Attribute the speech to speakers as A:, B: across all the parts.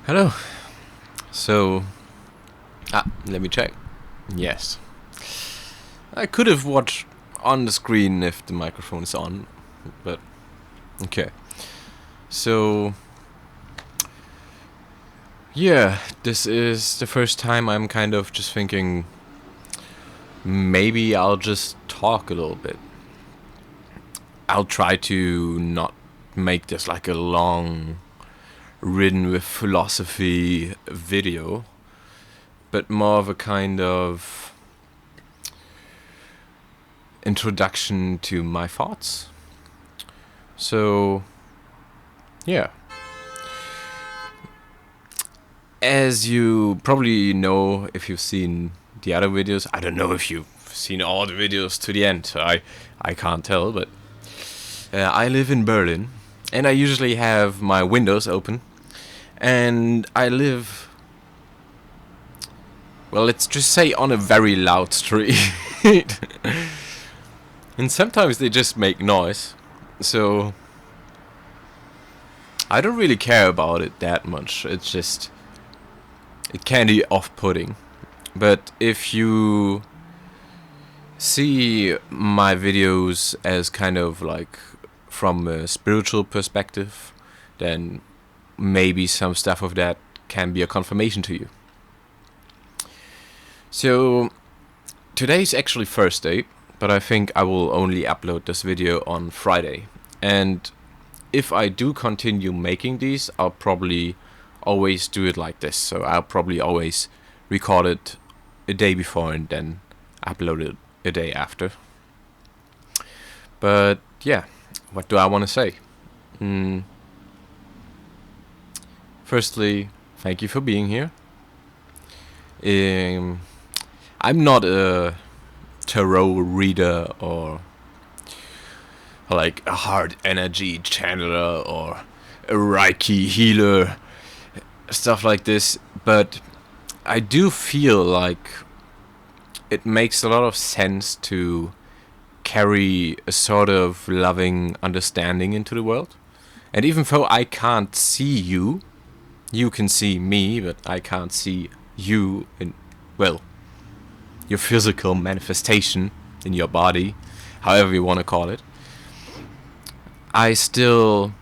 A: Hello. So, let me check. Yes. I could have watched on the screen if the microphone is on, but okay. So, yeah, this is the first time I'm kind of just thinking maybe I'll just talk a little bit. I'll try to not make this like a long written with philosophy video, but more of a kind of introduction to my thoughts. So, yeah. As you probably know if you've seen the other videos, I don't know if you've seen all the videos to the end, so I can't tell, but I live in Berlin, and I usually have my windows open, and I live, well, let's just say on a very loud street. And sometimes they just make noise, so I don't really care about it that much. It's just, it can be off-putting. But if you see my videos as kind of like from a spiritual perspective, then maybe some stuff of that can be a confirmation to you. So today's actually Thursday, but I think I will only upload this video on Friday. And if I do continue making these, I'll probably always do it like this. So I'll probably always record it a day before and then upload it a day after. But yeah, what do I want to say? Firstly, thank you for being here. I'm not a tarot reader or like a hard energy channeler or a Reiki healer, stuff like this, but I do feel like it makes a lot of sense to carry a sort of loving understanding into the world. And even though I can't see you, you can see me, but I can't see you in, well, your physical manifestation in your body, however you want to call it. I still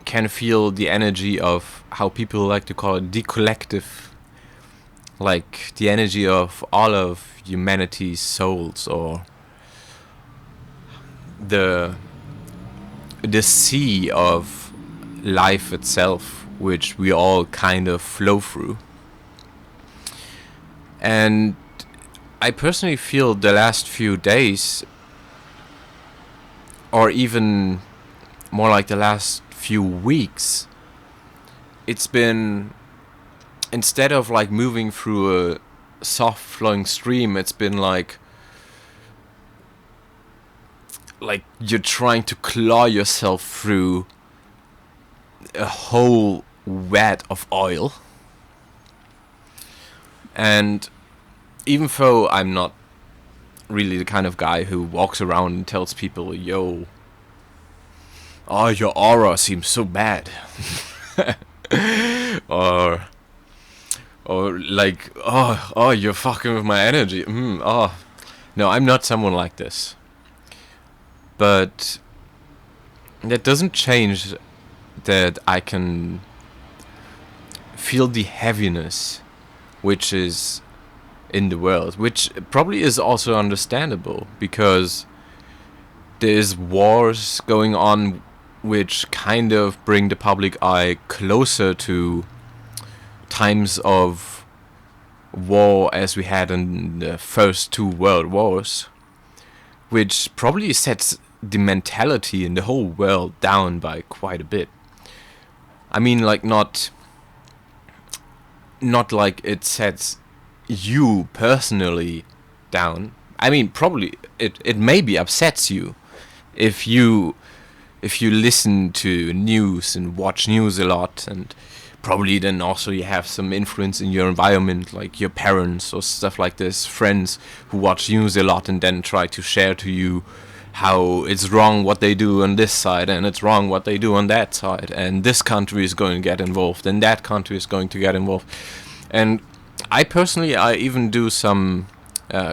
A: can feel the energy of how people like to call it the collective, like the energy of all of humanity's souls, or the sea of life itself, which we all kind of flow through. And I personally feel the last few days, or even more like the last few weeks, it's been, instead of like moving through a soft flowing stream, it's been like you're trying to claw yourself through a whole vat of oil. And even though I'm not really the kind of guy who walks around and tells people, yo, oh, your aura seems so bad. or like, oh, you're fucking with my energy. No, I'm not someone like this. But that doesn't change that I can feel the heaviness which is in the world, which probably is also understandable because there's wars going on which kind of bring the public eye closer to times of war as we had in the first two world wars, which probably sets the mentality in the whole world down by quite a bit. I mean, like, not like it sets you personally down. I mean, probably it maybe upsets you if you listen to news and watch news a lot, and probably then also you have some influence in your environment, like your parents or stuff like this, friends who watch news a lot and then try to share to you how it's wrong what they do on this side and it's wrong what they do on that side, and this country is going to get involved and that country is going to get involved. And I personally, I even do some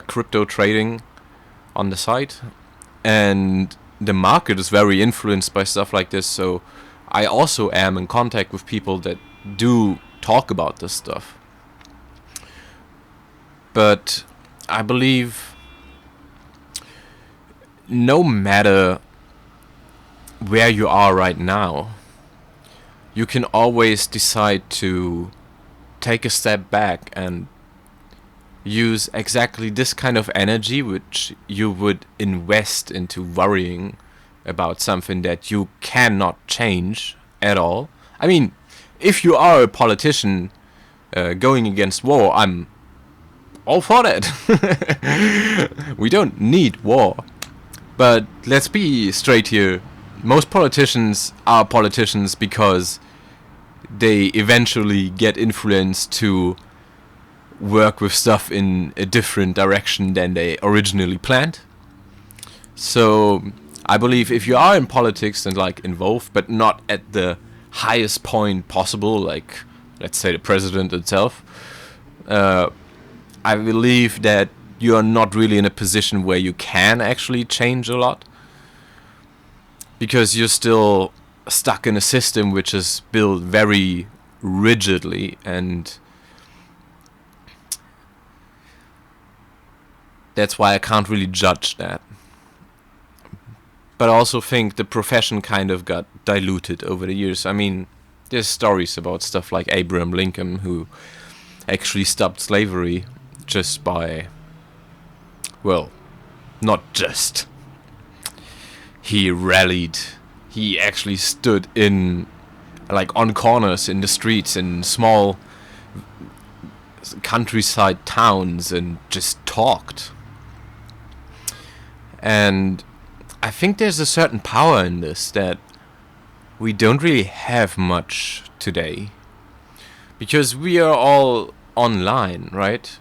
A: crypto trading on the site, and the market is very influenced by stuff like this, so I also am in contact with people that do talk about this stuff. But I believe no matter where you are right now, you can always decide to take a step back and use exactly this kind of energy which you would invest into worrying about something that you cannot change at all. I mean, if you are a politician going against war, I'm all for that. We don't need war. But let's be straight here. Most politicians are politicians because they eventually get influenced to work with stuff in a different direction than they originally planned. So I believe if you are in politics and like involved, but not at the highest point possible, like let's say the president itself, I believe that you are not really in a position where you can actually change a lot, because you're still stuck in a system which is built very rigidly, and that's why I can't really judge that. But I also think the profession kind of got diluted over the years. I mean, there's stories about stuff like Abraham Lincoln, who actually stopped slavery just by, well, not just. He rallied. He actually stood in, like, on corners in the streets in small countryside towns and just talked. And I think there's a certain power in this that we don't really have much today, because we are all online, right?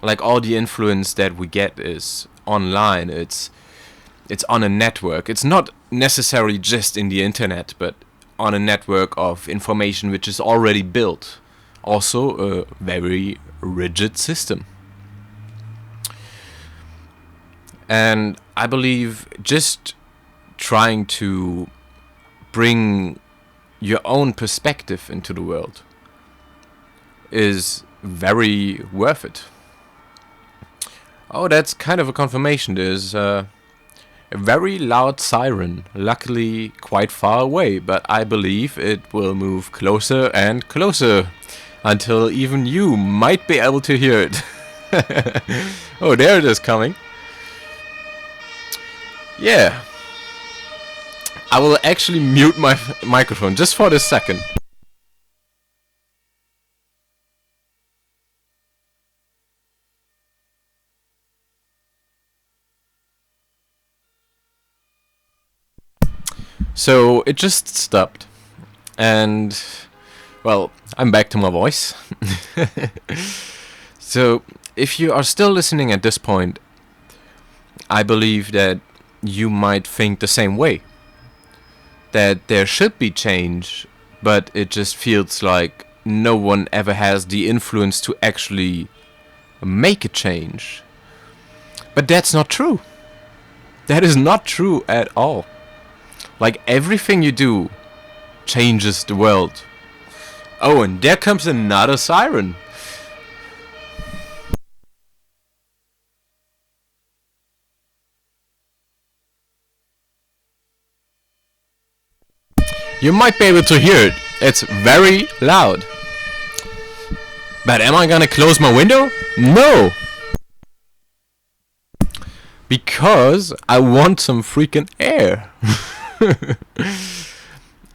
A: Like, all the influence that we get is online. It's on a network. It's not necessarily just in the internet, but on a network of information which is already built. Also a very rigid system. And I believe just trying to bring your own perspective into the world is very worth it. Oh, that's kind of a confirmation. There's a very loud siren, luckily quite far away, but I believe it will move closer and closer until even you might be able to hear it. Oh, there it is coming. Yeah. I will actually mute my microphone just for this second. So it just stopped, and well, I'm back to my voice. So if you are still listening at this point, I believe that you might think the same way, that there should be change, but it just feels like no one ever has the influence to actually make a change. But that's not true. That is not true at all. Like, everything you do changes the world. Oh, and there comes another siren. You might be able to hear it. It's very loud. But am I gonna close my window? No! Because I want some freaking air.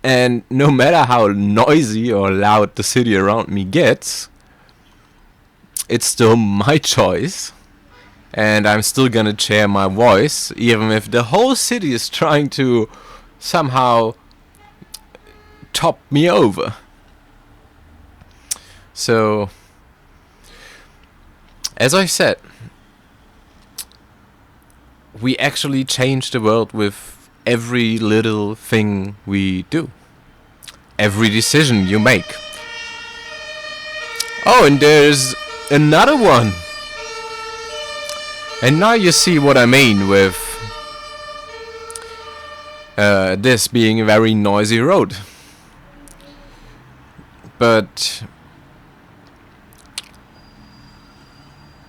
A: And no matter how noisy or loud the city around me gets, it's still my choice. And I'm still gonna share my voice, even if the whole city is trying to somehow top me over. So, as I said, we actually change the world with every little thing we do, every decision you make. Oh, and there's another one. And now you see what I mean with this being a very noisy road. But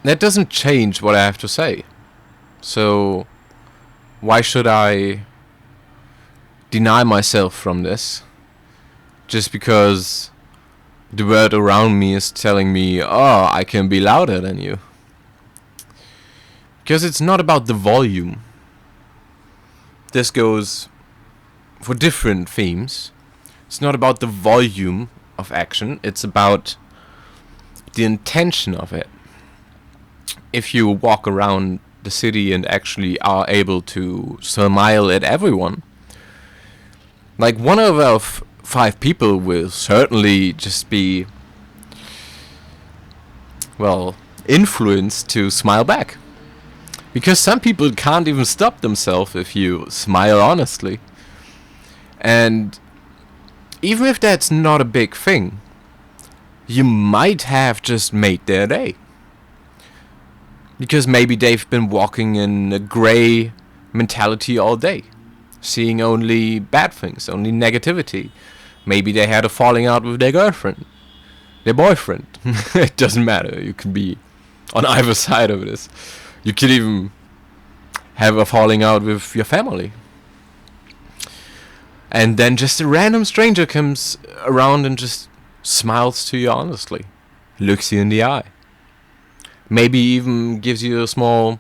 A: that doesn't change what I have to say. So why should I deny myself from this? Just because the world around me is telling me, oh, I can be louder than you. Because it's not about the volume. This goes for different themes. It's not about the volume of action, it's about the intention of it. If you walk around the city and actually are able to smile at everyone, like one out of 5 people will certainly just be, well, influenced to smile back. Because some people can't even stop themselves if you smile honestly. And even if that's not a big thing, you might have just made their day. Because maybe they've been walking in a grey mentality all day, seeing only bad things, only negativity. Maybe they had a falling out with their girlfriend, their boyfriend. It doesn't matter. You can be on either side of this. You could even have a falling out with your family. And then just a random stranger comes around and just smiles to you honestly, looks you in the eye. Maybe even gives you a small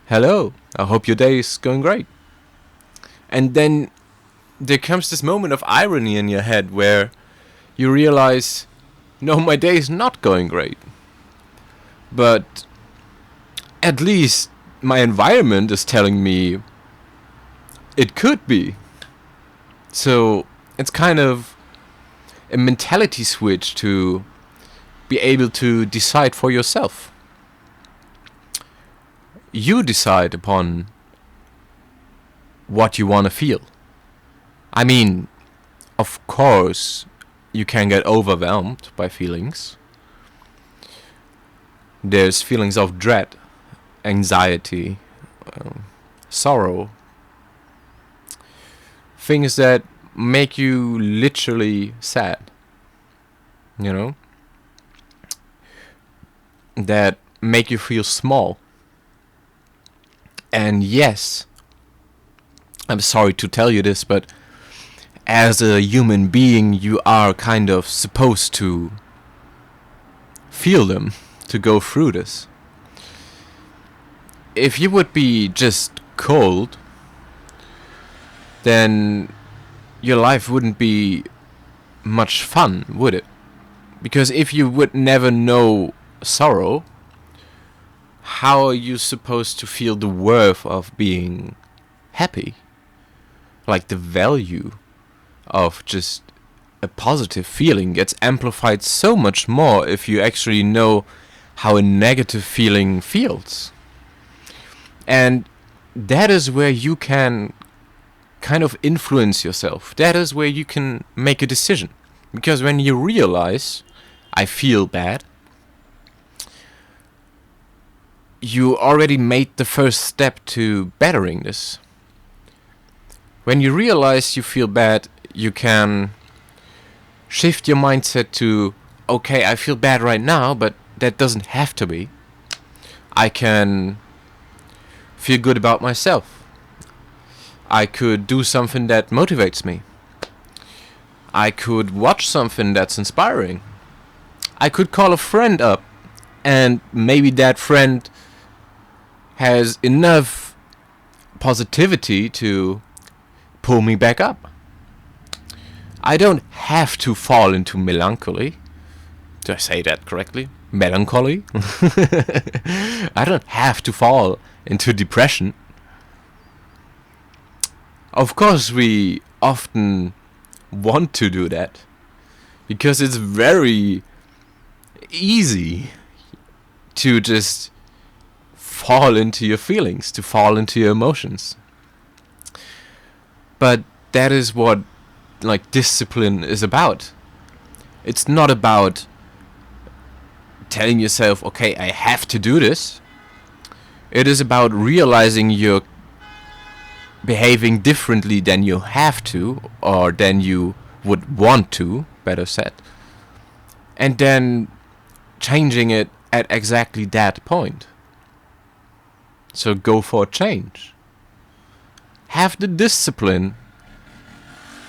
A: hello, I hope your day is going great. And then there comes this moment of irony in your head where you realize, no, my day is not going great. But at least my environment is telling me it could be. So it's kind of a mentality switch to be able to decide for yourself. You decide upon what you want to feel. I mean, of course, you can get overwhelmed by feelings. There's feelings of dread, anxiety, sorrow. Things that make you literally sad. You know? That make you feel small. And yes, I'm sorry to tell you this, but as a human being, you are kind of supposed to feel them, to go through this. If you would be just cold, then your life wouldn't be much fun, would it? Because if you would never know sorrow, how are you supposed to feel the worth of being happy? Like the value of just a positive feeling gets amplified so much more if you actually know how a negative feeling feels. And that is where you can kind of influence yourself. That is where you can make a decision. Because when you realize, I feel bad, you already made the first step to bettering this. When you realize you feel bad, you can shift your mindset to, okay, I feel bad right now, but that doesn't have to be. I can feel good about myself. I could do something that motivates me. I could watch something that's inspiring. I could call a friend up, and maybe that friend has enough positivity to pull me back up. I don't have to fall into melancholy. Did I say that correctly? Melancholy? I don't have to fall into depression. Of course, we often want to do that because it's very easy to just fall into your feelings, to fall into your emotions. But that is what like discipline is about. It's not about telling yourself, okay, I have to do this. It is about realizing you're behaving differently than you have to, or than you would want to, better said. And then changing it at exactly that point. So go for a change. Have the discipline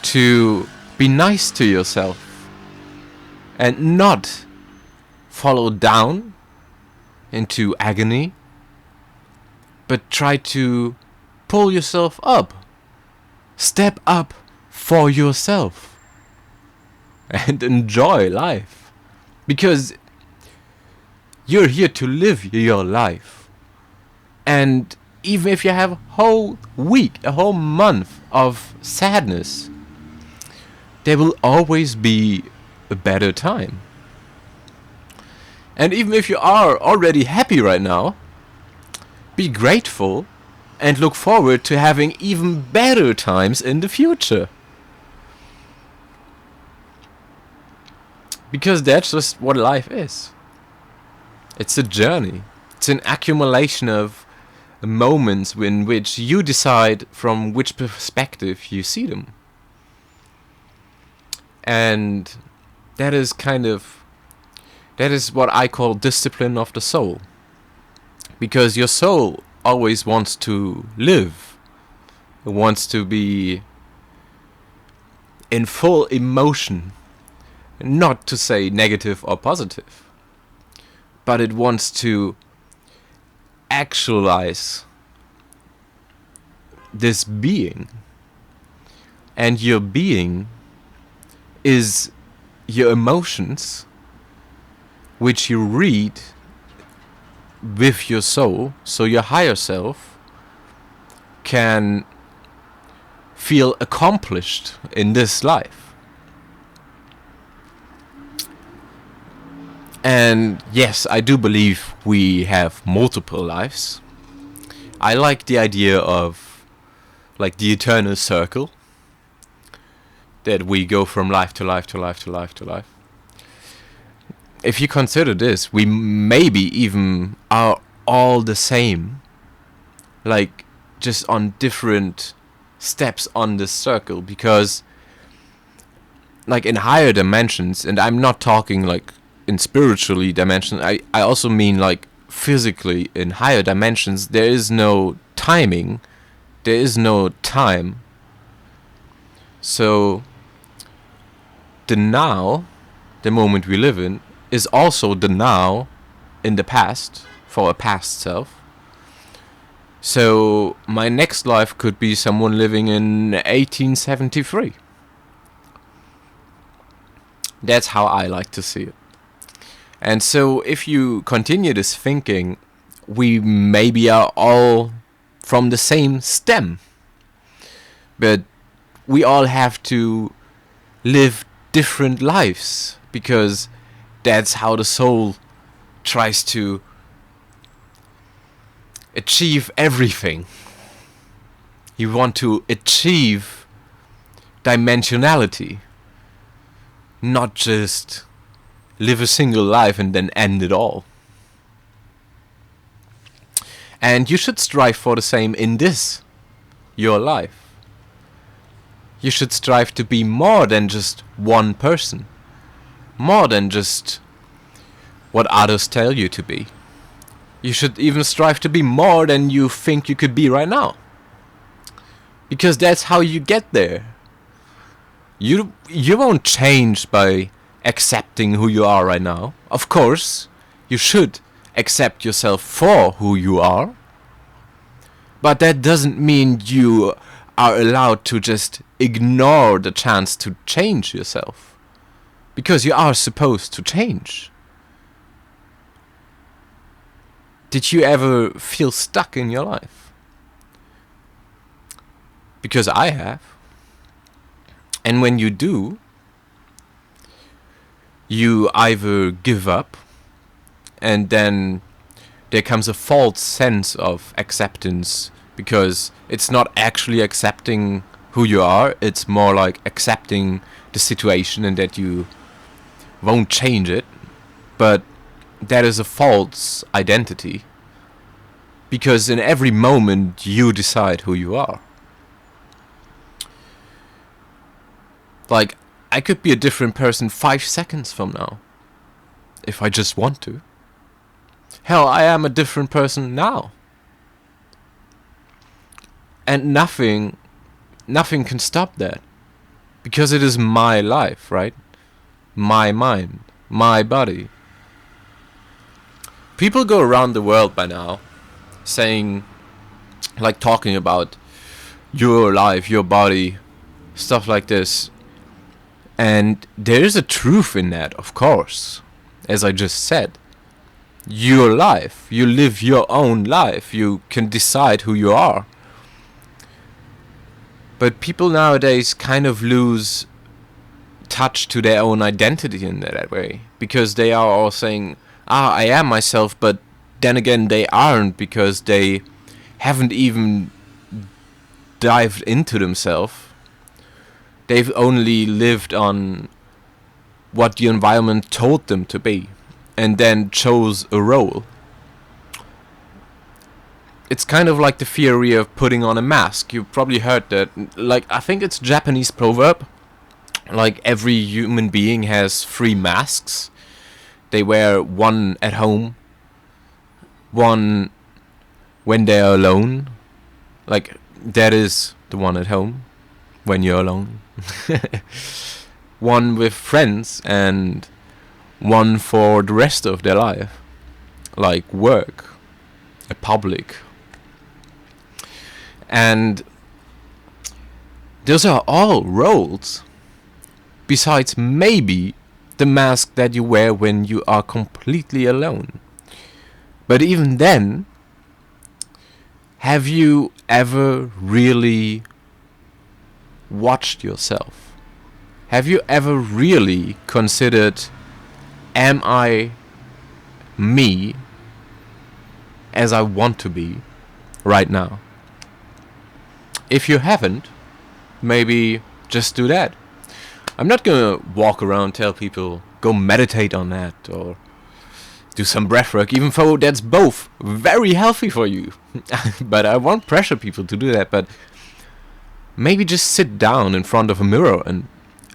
A: to be nice to yourself and not follow down into agony, but try to pull yourself up. Step up for yourself and enjoy life, because you're here to live your life. And even if you have a whole week, a whole month of sadness, there will always be a better time. And even if you are already happy right now, be grateful and look forward to having even better times in the future. Because that's just what life is. It's a journey. It's an accumulation of moments in which you decide from which perspective you see them. And that is what I call discipline of the soul. Because your soul always wants to live. It wants to be in full emotion. Not to say negative or positive. But it wants to actualize this being. And your being is your emotions, which you read with your soul, so your higher self can feel accomplished in this life. And yes, I do believe we have multiple lives. I like the idea of like the eternal circle, that we go from life to life to life to life to life. If you consider this, we maybe even are all the same, like just on different steps on this circle. Because like in higher dimensions, and I'm not talking like in spiritually dimensions, I also mean like physically in higher dimensions, there is no timing, there is no time. So the now, the moment we live in, is also the now in the past, for a past self. So my next life could be someone living in 1873. That's how I like to see it. And so if you continue this thinking, we maybe are all from the same stem. But we all have to live different lives, because that's how the soul tries to achieve everything. You want to achieve dimensionality, not just live a single life and then end it all. And you should strive for the same in this, your life. You should strive to be more than just one person. More than just what others tell you to be. You should even strive to be more than you think you could be right now. Because that's how you get there. You won't change by accepting who you are right now. Of course, you should accept yourself for who you are. But that doesn't mean you are allowed to just ignore the chance to change yourself. Because you are supposed to change. Did you ever feel stuck in your life? Because I have. And when you do, you either give up and then there comes a false sense of acceptance, because it's not actually accepting who you are, it's more like accepting the situation and that you won't change it. But that is a false identity, because in every moment you decide who you are. Like, I could be a different person 5 seconds from now, if I just want to. Hell, I am a different person now. And nothing can stop that. Because it is my life, right? My mind, my body. People go around the world by now saying, like, talking about your life, your body, stuff like this. And there is a truth in that, of course. As I just said, your life, you live your own life, you can decide who you are. But people nowadays kind of lose touch to their own identity in that way, because they are all saying, I am myself, but then again they aren't, because they haven't even dived into themselves. They've only lived on what the environment told them to be, and then chose a role. It's kind of like the theory of putting on a mask. You've probably heard that. Like, I think it's a Japanese proverb. Like, every human being has 3 masks. They wear one at home, one when they're alone. Like, that is the one at home, when you're alone. One with friends, and one for the rest of their life. Like work, a public. And those are all roles, besides maybe the mask that you wear when you are completely alone. But even then, have you ever really watched yourself? Have you ever really considered, am I me as I want to be right now? If you haven't, maybe just do that. I'm not gonna walk around and tell people, go meditate on that, or do some breathwork, even though that's both very healthy for you. But I won't pressure people to do that, but maybe just sit down in front of a mirror and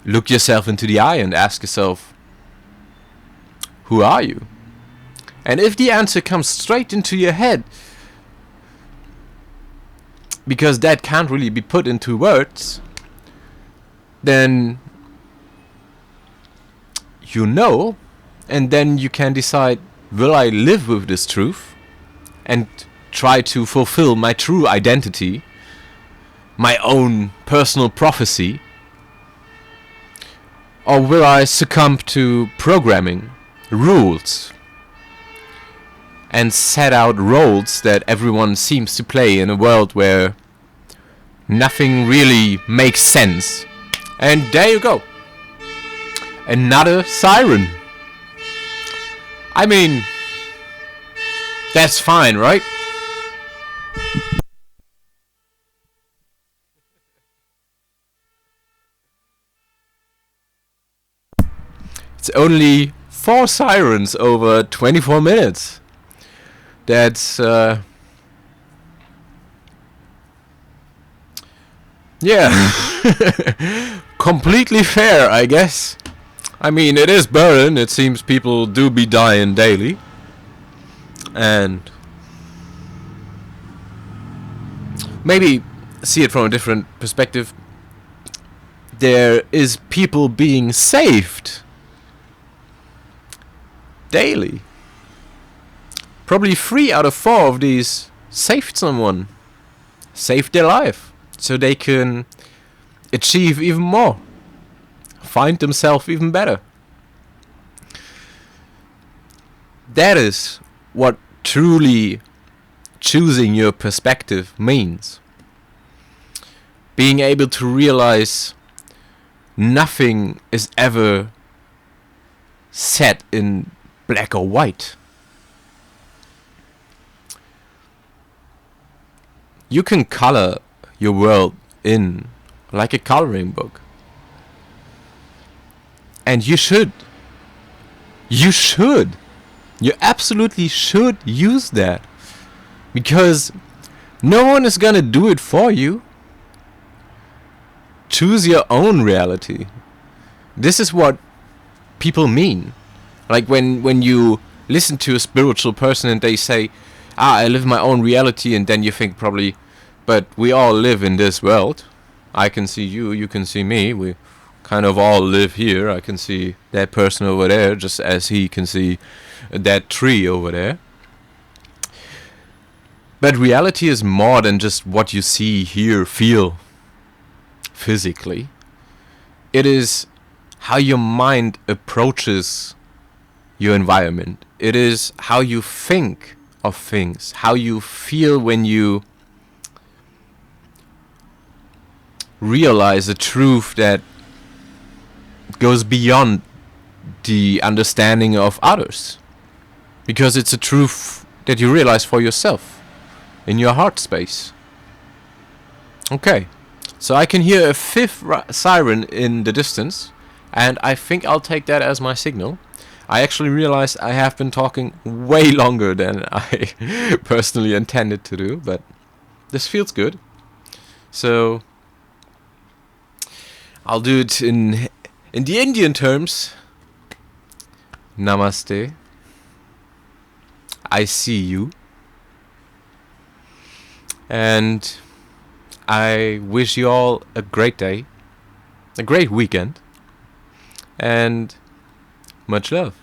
A: look yourself into the eye and ask yourself, who are you? And if the answer comes straight into your head, because that can't really be put into words, then you know, and then you can decide, will I live with this truth and try to fulfill my true identity, my own personal prophecy, or will I succumb to programming, rules, and set out roles that everyone seems to play in a world where nothing really makes sense? And there you go. Another siren. I mean, that's fine, right? It's only 4 sirens over 24 minutes. That's yeah, completely fair, I guess. I mean, it is Berlin. It seems people do be dying daily, and maybe see it from a different perspective. There is people being saved daily. Probably 3 out of 4 of these saved someone, saved their life, so they can achieve even more, find themselves even better. That is what truly choosing your perspective means. Being able to realize nothing is ever set in black or white. you can color your world in like a coloring book. And you should. You should. You absolutely should use that. Because no one is gonna do it for you. Choose your own reality. This is what people mean. Like when you listen to a spiritual person and they say, I live my own reality, and then you think probably, but we all live in this world. I can see you, you can see me, we kind of all live here. I can see that person over there just as he can see that tree over there. But reality is more than just what you see, hear, feel physically. It is how your mind approaches your environment. It is how you think of things, how you feel when you realize a truth that goes beyond the understanding of others. Because it's a truth that you realize for yourself, in your heart space. Okay, so I can hear a fifth siren in the distance, and I think I'll take that as my signal. I actually realized I have been talking way longer than I personally intended to do, but this feels good. So I'll do it in the Indian terms. Namaste. I see you. And I wish you all a great day, a great weekend, and much love.